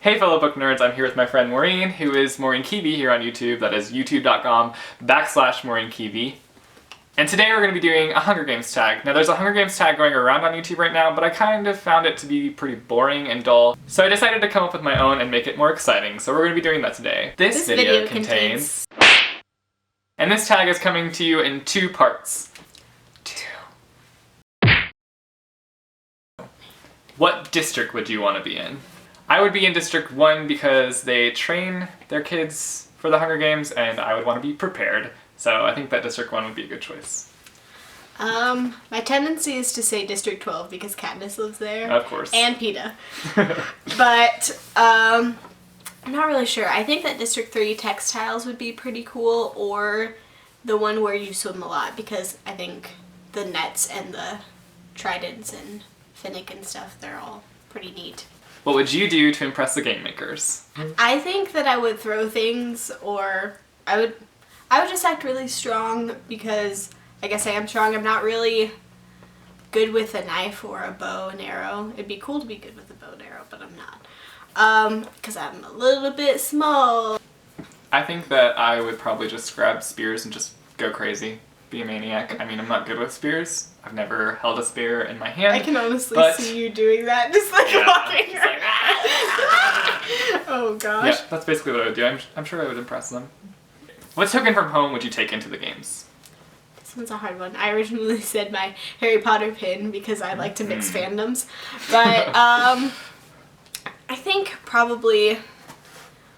Hey fellow book nerds, I'm here with my friend Maureen, who is Maureen Keevy here on YouTube. That is youtube.com/Maureen Keevy. And today we're going to be doing a Hunger Games tag. Now there's a Hunger Games tag going around on YouTube right now, but I kind of found it to be pretty boring and dull. So I decided to come up with my own and make it more exciting. So we're going to be doing that today. This video contains... And this tag is coming to you in two parts. What district would you want to be in? I would be in District 1 because they train their kids for the Hunger Games and I would want to be prepared. So I think that District 1 would be a good choice. My tendency is to say District 12 because Katniss lives there. Of course. And PETA. But, I'm not really sure. I think that District 3 textiles would be pretty cool, or the one where you swim a lot, because I think the nets and the tridents and Finnick and stuff, they're all pretty neat. What would you do to impress the game makers? I think that I would throw things, or I would just act really strong, because I guess I am strong. I'm not really good with a knife or a bow and arrow. It'd be cool to be good with a bow and arrow, but I'm not. Because I'm a little bit small. I think that I would probably just grab spears and just go crazy. Be a maniac. I mean, I'm not good with spears. I've never held a spear in my hand. I can honestly see you doing that, just like walking around. Oh gosh. Yeah, that's basically what I would do. I'm sure I would impress them. What token from home would you take into the games? This one's a hard one. I originally said my Harry Potter pin because I like to mix fandoms. But I think probably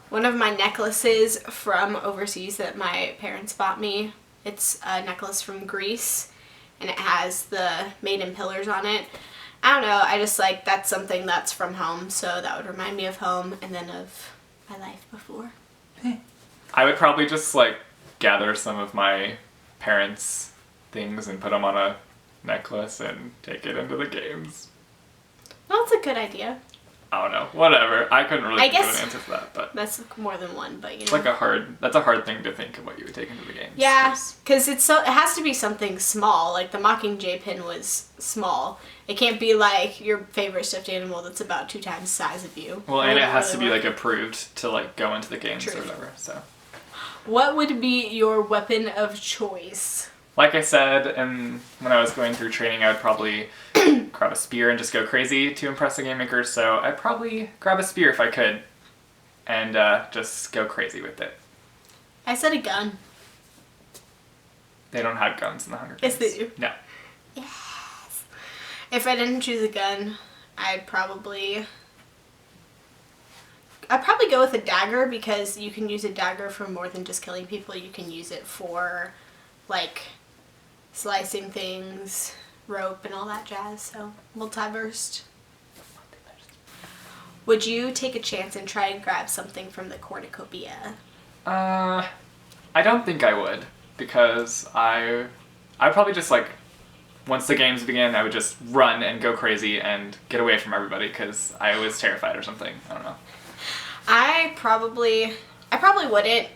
one of my necklaces from overseas that my parents bought me. It's a necklace from Greece, and it has the maiden pillars on it. I don't know, I just like, that's something that's from home, so that would remind me of home and then of my life before. I would probably just like gather some of my parents' things and put them on a necklace and take it into the games. Well, that's a good idea. I don't know, whatever. I couldn't really think of an answer for that, but... That's more than one, but you know. It's like that's a hard thing to think of what you would take into the games. Yeah, because it has to be something small. Like the Mockingjay pin was small. It can't be like your favorite stuffed animal that's about 2 times the size of you. Well, and it has to be like approved to like go into the games or whatever, so. What would be your weapon of choice? Like I said, and when I was going through training, I would probably grab a spear and just go crazy to impress the game makers, so I'd probably grab a spear if I could, and just go crazy with it. I said a gun. They don't have guns in the Hunger Games. Yes, they do. No. Yes. If I didn't choose a gun, I'd probably go with a dagger, because you can use a dagger for more than just killing people. You can use it for, like, slicing things, rope, and all that jazz, so multiversed. Would you take a chance and try and grab something from the cornucopia? I don't think I would, because I'd probably just, like, once the games begin, I would just run and go crazy and get away from everybody, because I was terrified or something. I don't know. I probably wouldn't.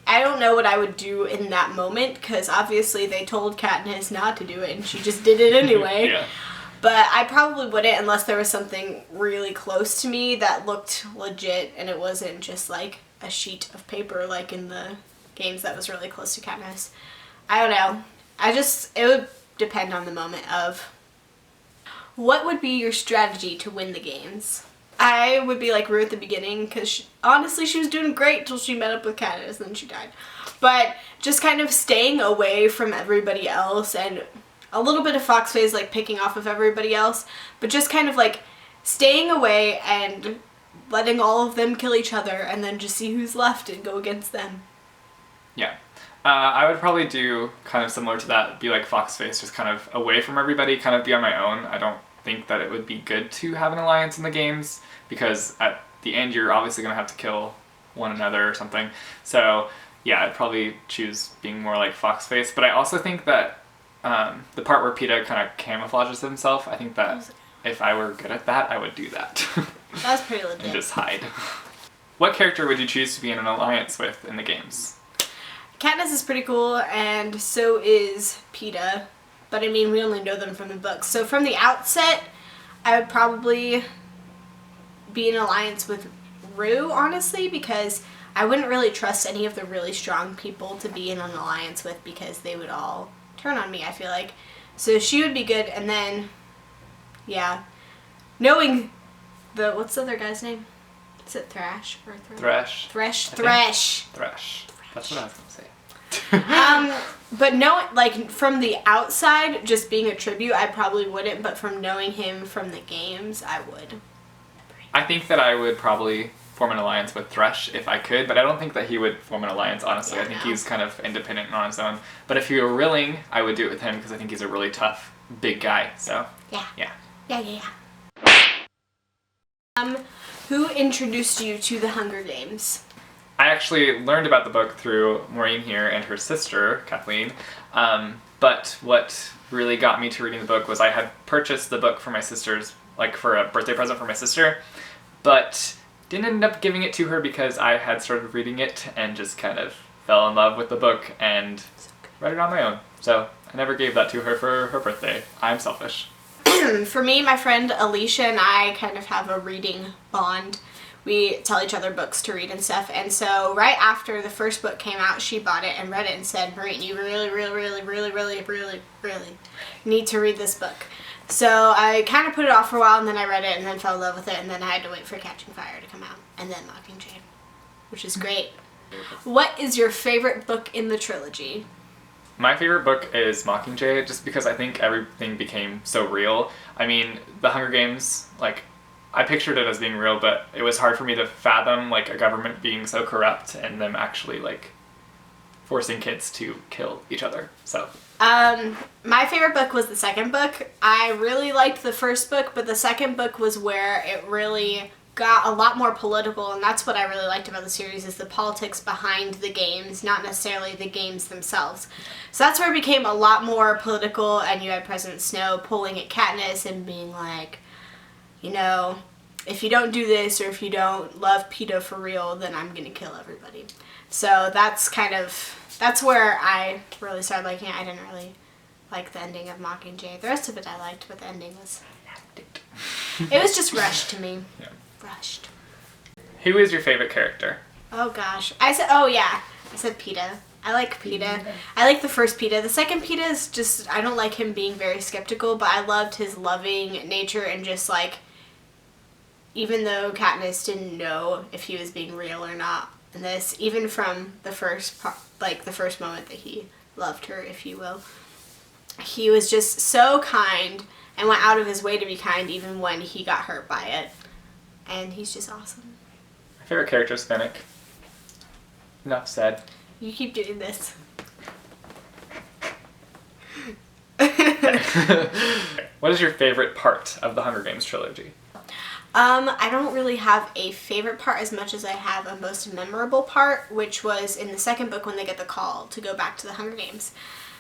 I don't know what I would do in that moment, because obviously they told Katniss not to do it, and she just did it anyway. Yeah. But I probably wouldn't unless there was something really close to me that looked legit, and it wasn't just like a sheet of paper like in the games that was really close to Katniss. I don't know. It would depend on the moment of what would be your strategy to win the games. I would be like Rue at the beginning, because honestly she was doing great till she met up with Katniss and then she died. But just kind of staying away from everybody else, and a little bit of fox face, like picking off of everybody else, but just kind of like staying away and letting all of them kill each other, and then just see who's left and go against them. Yeah. I would probably do kind of similar to that, be like Foxface, just kind of away from everybody, kind of be on my own. I don't think that it would be good to have an alliance in the games, because at the end you're obviously going to have to kill one another or something. So yeah, I'd probably choose being more like Foxface, but I also think that the part where PETA kind of camouflages himself, I think that if I were good at that, I would do that. That's pretty legit. And just hide. What character would you choose to be in an alliance with in the games? Katniss is pretty cool, and so is PETA. But I mean, we only know them from the books. So from the outset, I would probably be in alliance with through, honestly, because I wouldn't really trust any of the really strong people to be in an alliance with because they would all turn on me, I feel like. So she would be good, and then, yeah, knowing what's the other guy's name? Is it Thrash? Or Thresh. Thresh. That's what I was going to say. But like, from the outside, just being a tribute, I probably wouldn't, but from knowing him from the games, I would. I think that I would probably form an alliance with Thresh if I could, but I don't think that he would form an alliance, honestly. Yeah, I think he's kind of independent and on his own. But if he were willing, I would do it with him because I think he's a really tough, big guy, so. Yeah. Who introduced you to the Hunger Games? I actually learned about the book through Maureen here and her sister, Kathleen. But what really got me to reading the book was I had purchased the book for my sister's, like for a birthday present for my sister, but didn't end up giving it to her because I had started reading it and just kind of fell in love with the book and read it on my own. So I never gave that to her for her birthday. I'm selfish. For me, my friend Alicia and I kind of have a reading bond. We tell each other books to read and stuff, and so right after the first book came out, she bought it and read it and said, Maureen, you really need to read this book. So I kind of put it off for a while, and then I read it and then fell in love with it, and then I had to wait for Catching Fire to come out, and then Mockingjay, which is great. What is your favorite book in the trilogy? My favorite book is Mockingjay, just because I think everything became so real. I mean, the Hunger Games, like, I pictured it as being real, but it was hard for me to fathom, like, a government being so corrupt and them actually, like, forcing kids to kill each other, so. My favorite book was the second book. I really liked the first book, but the second book was where it really got a lot more political, and that's what I really liked about the series, is the politics behind the games, not necessarily the games themselves. So that's where it became a lot more political, and you had President Snow pulling at Katniss and being like, you know, if you don't do this, or if you don't love PETA for real, then I'm gonna kill everybody. So that's where I really started liking it. I didn't really like the ending of Mockingjay. The rest of it I liked, but the ending was... It was just rushed to me. Yeah. Rushed. Who is your favorite character? Oh gosh. I said PETA. I like PETA. I like the first PETA. The second PETA is just, I don't like him being very skeptical, but I loved his loving nature and just like, even though Katniss didn't know if he was being real or not in this, even from the first part, like the first moment that he loved her, if you will, he was just so kind and went out of his way to be kind even when he got hurt by it. And he's just awesome. My favorite character is Finnick. Enough said. You keep doing this. What is your favorite part of the Hunger Games trilogy? I don't really have a favorite part as much as I have a most memorable part, which was in the second book when they get the call to go back to the Hunger Games.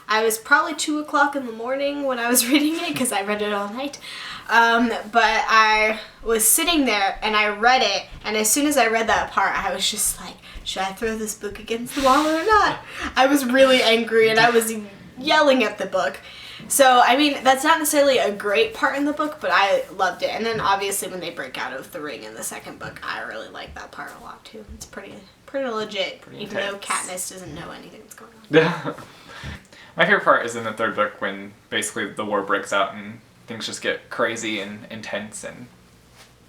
I was probably 2 o'clock in the morning when I was reading it because I read it all night. But I was sitting there and I read it, and as soon as I read that part, I was just like, should I throw this book against the wall or not? I was really angry and I was yelling at the book. So, I mean, that's not necessarily a great part in the book, but I loved it. And then obviously when they break out of the ring in the second book, I really like that part a lot too. It's pretty legit, pretty even intense. though Katniss doesn't know anything that's going on. My favorite part is in the third book when basically the war breaks out and things just get crazy and intense, and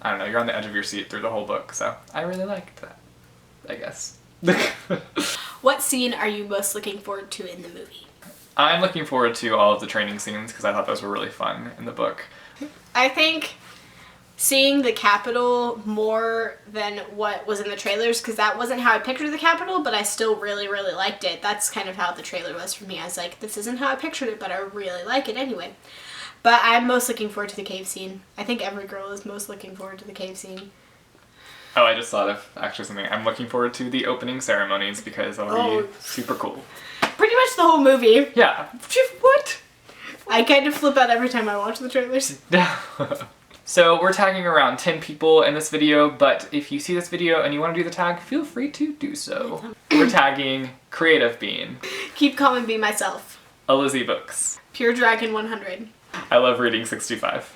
I don't know, you're on the edge of your seat through the whole book, so I really liked that, I guess. What scene are you most looking forward to in the movie? I'm looking forward to all of the training scenes because I thought those were really fun in the book. I think seeing the Capitol more than what was in the trailers, because that wasn't how I pictured the Capitol, but I still really, really liked it. That's kind of how the trailer was for me. I was like, this isn't how I pictured it, but I really like it anyway. But I'm most looking forward to the cave scene. I think every girl is most looking forward to the cave scene. Oh, I just thought of actually something. I'm looking forward to the opening ceremonies because that'll be super cool. Pretty much the whole movie. Yeah. What? I kind of flip out every time I watch the trailers. So we're tagging around 10 people in this video, but if you see this video and you want to do the tag, feel free to do so. We're tagging Creative Bean. Keep Calm and Be Myself. Lizzie Books. Pure Dragon 100. I Love Reading 65.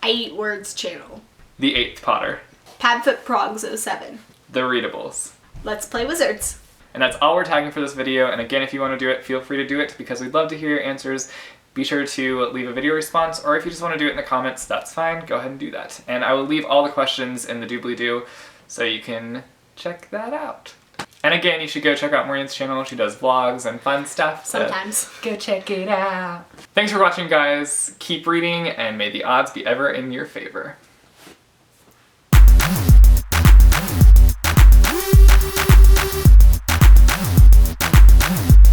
I Eat Words Channel. The 8th Potter. Padfootprogs07. The readables. Let's play wizards. And that's all we're tagging for this video. And again, if you want to do it, feel free to do it because we'd love to hear your answers. Be sure to leave a video response, or if you just want to do it in the comments, that's fine. Go ahead and do that. And I will leave all the questions in the doobly-doo so you can check that out. And again, you should go check out Maureen's channel. She does vlogs and fun stuff. So Sometimes. go check it out. Thanks for watching, guys. Keep reading, and may the odds be ever in your favor.